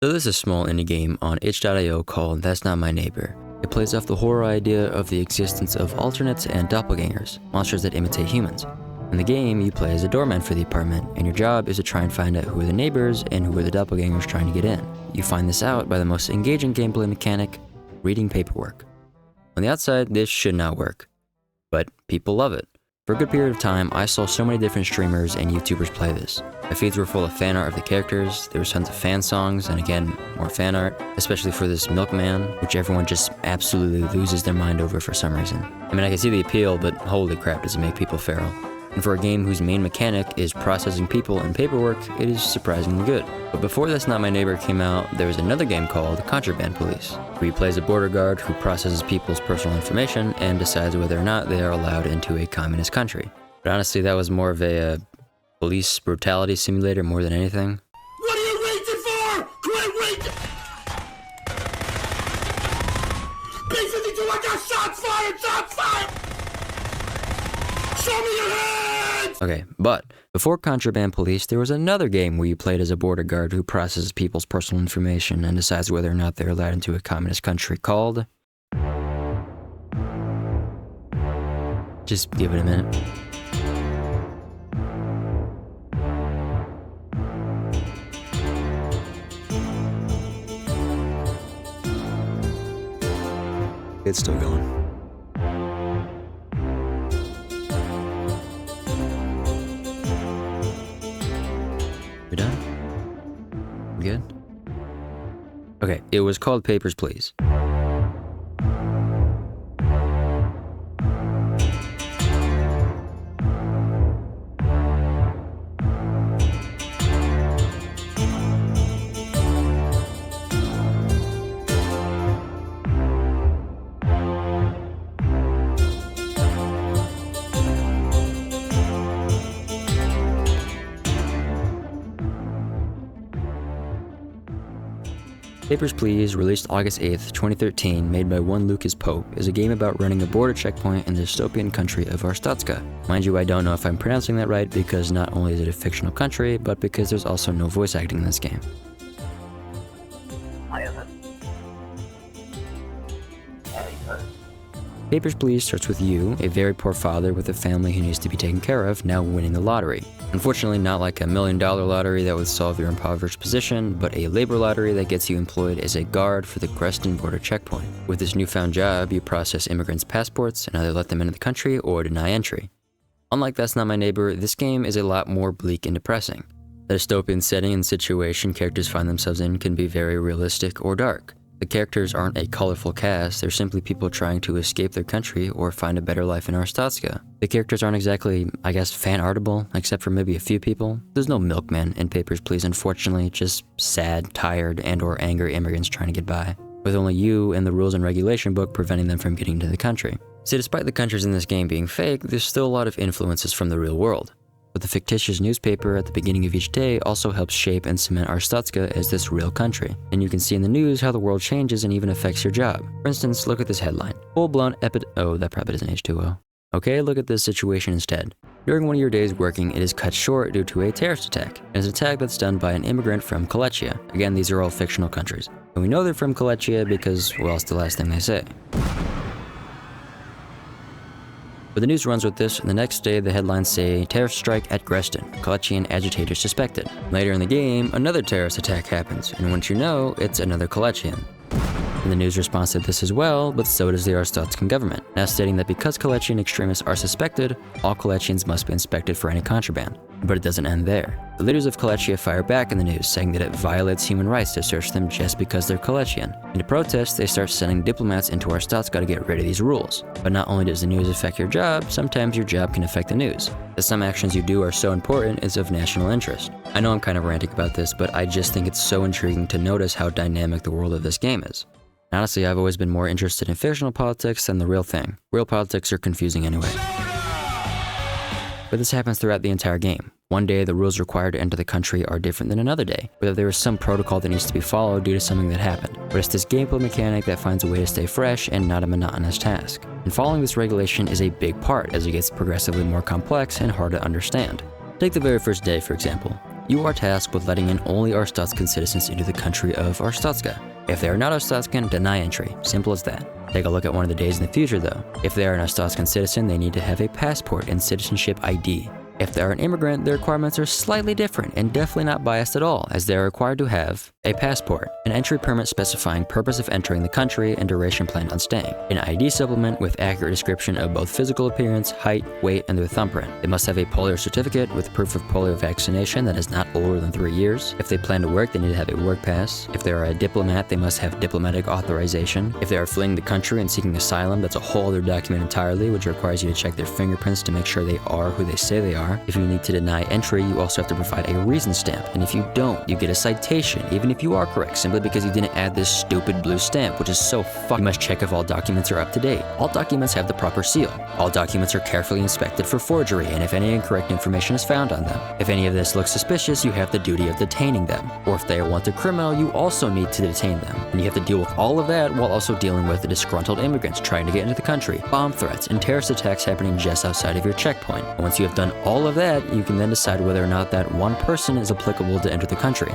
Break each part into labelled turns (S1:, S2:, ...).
S1: So this is a small indie game on itch.io called That's Not My Neighbor. It plays off the horror idea of the existence of alternates and doppelgangers, monsters that imitate humans. In the game, you play as a doorman for the apartment, and your job is to try and find out who are the neighbors and who are the doppelgangers trying to get in. You find this out by the most engaging gameplay mechanic, reading paperwork. On the outside, this should not work, but people love it. For a good period of time, I saw so many different streamers and YouTubers play this. My feeds were full of fan art of the characters, there was tons of fan songs, and again, more fan art, especially for this milkman, which everyone just absolutely loses their mind over for some reason. I mean, I can see the appeal, but holy crap, does it make people feral. And for a game whose main mechanic is processing people and paperwork, it is surprisingly good. But before That's Not My Neighbor came out, there was another game called Contraband Police, where you play as a border guard who processes people's personal information and decides whether or not they are allowed into a communist country. But honestly, that was more of a police brutality simulator more than anything.
S2: What are you waiting for? Quit waiting! B-52, I got shots fired! Shots fired! Show me your hands!
S1: Okay, but before Contraband Police, there was another game where you played as a border guard who processes people's personal information and decides whether or not they're allowed into a communist country called... Just give it a minute. It's still going. We done? We good? Okay, it was called Papers, Please. Papers, Please, released August 8th, 2013, made by one Lucas Pope, is a game about running a border checkpoint in the dystopian country of Arstotzka. Mind you, I don't know if I'm pronouncing that right because not only is it a fictional country, but because there's also no voice acting in this game. Papers, Please starts with you, a very poor father with a family who needs to be taken care of, now winning the lottery. Unfortunately, not like $1 million lottery that would solve your impoverished position, but a labor lottery that gets you employed as a guard for the Grestin Border Checkpoint. With this newfound job, you process immigrants' passports and either let them into the country or deny entry. Unlike That's Not My Neighbor, this game is a lot more bleak and depressing. The dystopian setting and situation characters find themselves in can be very realistic or dark. The characters aren't a colorful cast, they're simply people trying to escape their country or find a better life in Arstotzka. The characters aren't exactly, I guess, fan-artable, except for maybe a few people. There's no milkman in Papers, Please, unfortunately, just sad, tired, and/or angry immigrants trying to get by, with only you and the rules and regulation book preventing them from getting into the country. See, despite the countries in this game being fake, there's still a lot of influences from the real world. But the fictitious newspaper at the beginning of each day also helps shape and cement Arstotzka as this real country. And you can see in the news how the world changes and even affects your job. For instance, look at this headline. Full-blown oh, that probably doesn't age too well. Okay, look at this situation instead. During one of your days working, it is cut short due to a terrorist attack. It is an attack that's done by an immigrant from Kolechia. Again, these are all fictional countries. And we know they're from Kolechia because, well, it's the last thing they say. But the news runs with this, and the next day the headlines say, terrorist strike at Grestin, Kolechian agitators suspected. Later in the game, another terrorist attack happens, and once you know, it's another Kolechian. And the news responds to this as well, but so does the Arstotzkan government, now stating that because Kolechian extremists are suspected, all Kolechians must be inspected for any contraband. But it doesn't end there. The leaders of Kolechia fire back in the news, saying that it violates human rights to search them just because they're Kolechian. And to protest, they start sending diplomats into Arstotzka to get rid of these rules. But not only does the news affect your job, sometimes your job can affect the news. That some actions you do are so important is of national interest. I know I'm kind of ranting about this, but I just think it's so intriguing to notice how dynamic the world of this game is. Honestly, I've always been more interested in fictional politics than the real thing. Real politics are confusing anyway. But this happens throughout the entire game. One day, the rules required to enter the country are different than another day, whether there is some protocol that needs to be followed due to something that happened. But it's this gameplay mechanic that finds a way to stay fresh and not a monotonous task. And following this regulation is a big part as it gets progressively more complex and hard to understand. Take the very first day, for example. You are tasked with letting in only Arstotzkan citizens into the country of Arstotzka. If they are not Arstotzkan, deny entry. Simple as that. Take a look at one of the days in the future though. If they are an Arstotzkan citizen, they need to have a passport and citizenship ID. If they are an immigrant, the requirements are slightly different and definitely not biased at all, as they are required to have a passport, an entry permit specifying purpose of entering the country and duration planned on staying, an ID supplement with accurate description of both physical appearance, height, weight, and their thumbprint. They must have a polio certificate with proof of polio vaccination that is not older than 3 years. If they plan to work, they need to have a work pass. If they are a diplomat, they must have diplomatic authorization. If they are fleeing the country and seeking asylum, that's a whole other document entirely, which requires you to check their fingerprints to make sure they are who they say they are. If you need to deny entry, you also have to provide a reason stamp, and if you don't, you get a citation, even if you are correct, simply because you didn't add this stupid blue stamp, which is so fucked. You must check if all documents are up to date. All documents have the proper seal. All documents are carefully inspected for forgery, and if any incorrect information is found on them. If any of this looks suspicious, you have the duty of detaining them. Or if they are wanted criminal, you also need to detain them. And you have to deal with all of that while also dealing with the disgruntled immigrants trying to get into the country, bomb threats, and terrorist attacks happening just outside of your checkpoint. And once you have done all of that, you can then decide whether or not that one person is applicable to enter the country.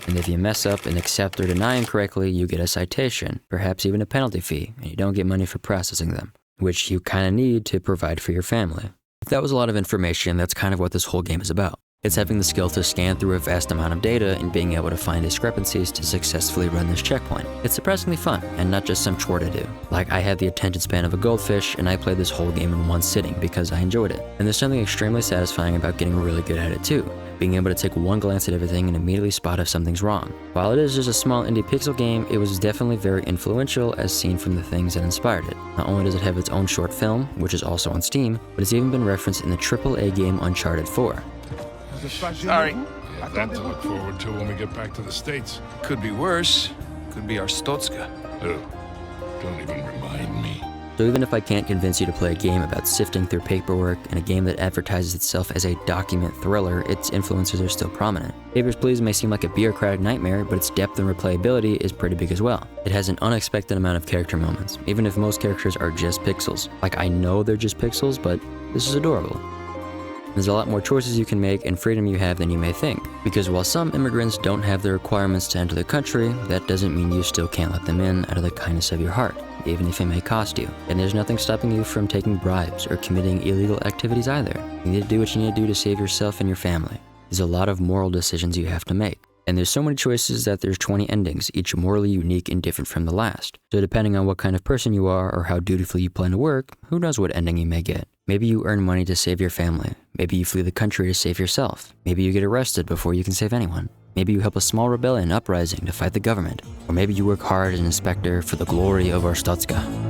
S1: And if you mess up and accept or deny incorrectly, you get a citation, perhaps even a penalty fee, and you don't get money for processing them, which you kinda need to provide for your family. If that was a lot of information, that's kind of what this whole game is about. It's having the skill to scan through a vast amount of data and being able to find discrepancies to successfully run this checkpoint. It's surprisingly fun, and not just some chore to do. Like, I had the attention span of a goldfish, and I played this whole game in one sitting because I enjoyed it. And there's something extremely satisfying about getting really good at it too. Being able to take one glance at everything and immediately spot if something's wrong. While it is just a small indie pixel game, it was definitely very influential as seen from the things that inspired it. Not only does it have its own short film, which is also on Steam, but it's even been referenced in the AAA game Uncharted 4.
S3: Sorry.
S4: Yeah, that to look forward to when we get back to the States.
S3: Could be worse. Could be Arstotzka.
S4: Oh, don't even remind me.
S1: So even if I can't convince you to play a game about sifting through paperwork and a game that advertises itself as a document thriller, its influences are still prominent. Papers, Please may seem like a bureaucratic nightmare, but its depth and replayability is pretty big as well. It has an unexpected amount of character moments, even if most characters are just pixels. Like, I know they're just pixels, but this is adorable. There's a lot more choices you can make and freedom you have than you may think. Because while some immigrants don't have the requirements to enter the country, that doesn't mean you still can't let them in out of the kindness of your heart, even if it may cost you. And there's nothing stopping you from taking bribes or committing illegal activities either. You need to do what you need to do to save yourself and your family. There's a lot of moral decisions you have to make. And there's so many choices that there's 20 endings, each morally unique and different from the last. So depending on what kind of person you are or how dutifully you plan to work, who knows what ending you may get. Maybe you earn money to save your family. Maybe you flee the country to save yourself. Maybe you get arrested before you can save anyone. Maybe you help a small rebellion uprising to fight the government. Or maybe you work hard as an inspector for the glory of Arstotzka.